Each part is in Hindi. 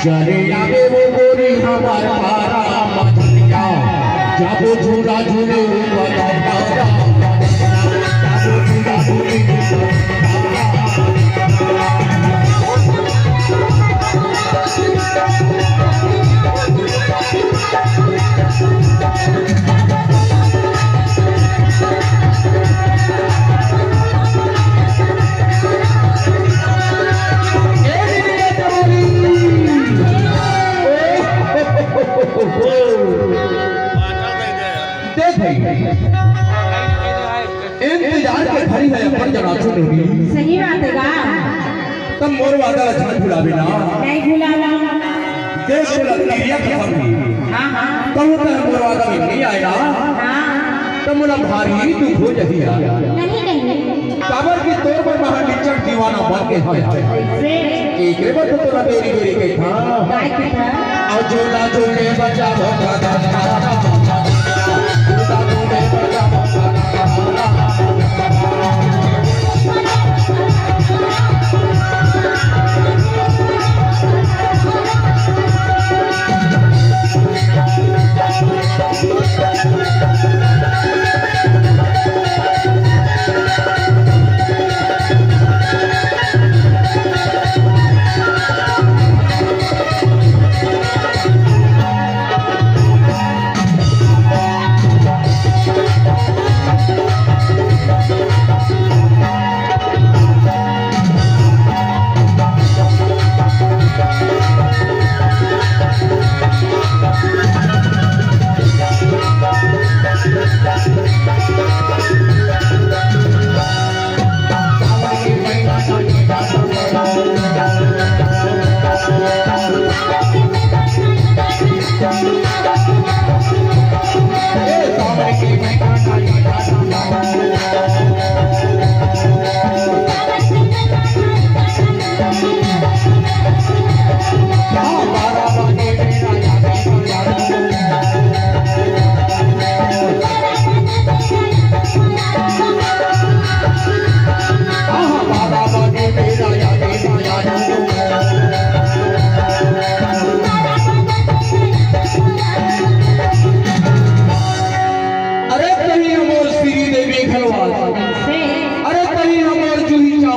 चले आवे वो गोरी हमार पारा मछलिया जाबो झूला झूले वाला पारा जाबो झूला झूले इंतजार के घड़ी है अपन जना छोड़ी सही बात है गा तब मोर वादा लक्षण भुलावे ना नहीं भुलावा देश को लतिया खत्म हुई हां हां कहूं तो मोर वादा में नहीं आएगा हां तो मोला भारी तू हो जही आ नहीं नहीं काबर की तोर पर महानिचर दीवाना बन के है एक रे बत तो मेरी मेरी के था काय के था और जो ना जो के बचा भगा दा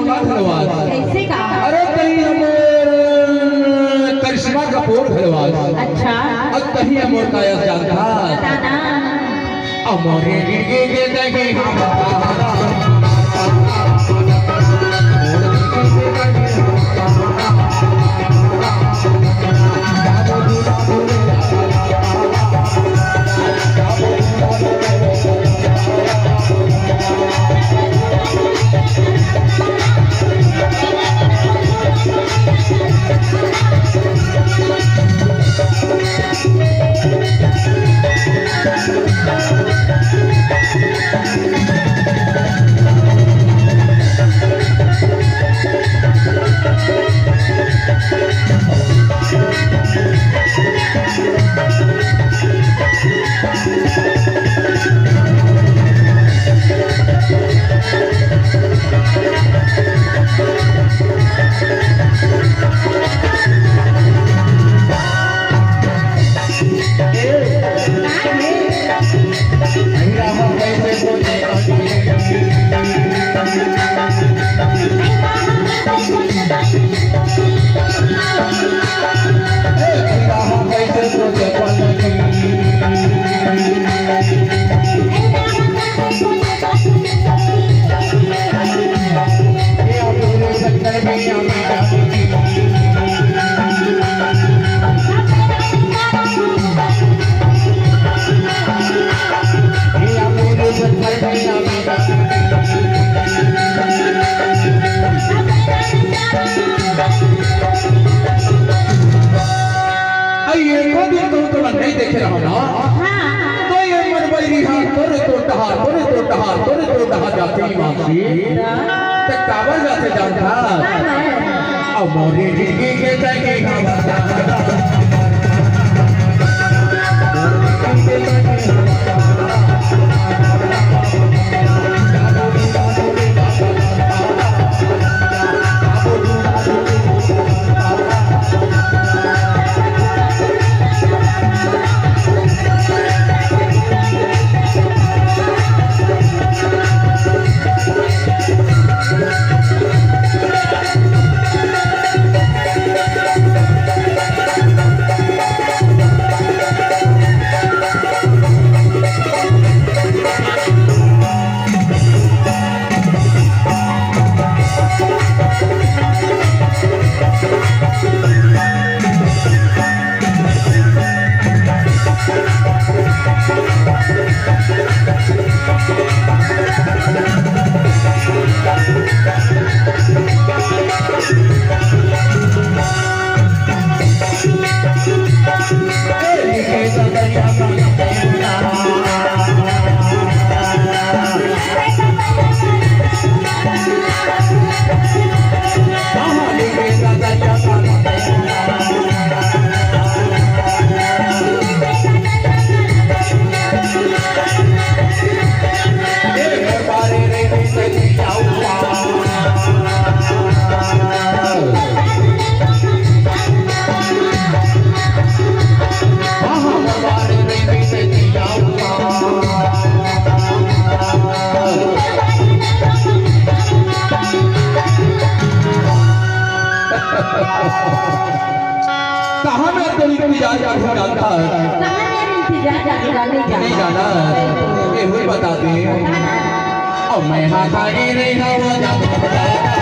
गाँव धनवाद कैसे का? अरे कहीं हम करिश्मा कपूर धनवाद अच्छा और कहीं अमोर काया जानता बताना। अमोरे गे दगे नहीं देखे रहो ना तो ये मन बैरी हां तोरे तो टहा जाती मासी ते काबर जाते जानता अब मोरे जिंदगी के जाके कहाँ में तो इंतजार जानता है नहीं जाना ये हुई बता दे और मैं हाथ आगे नहीं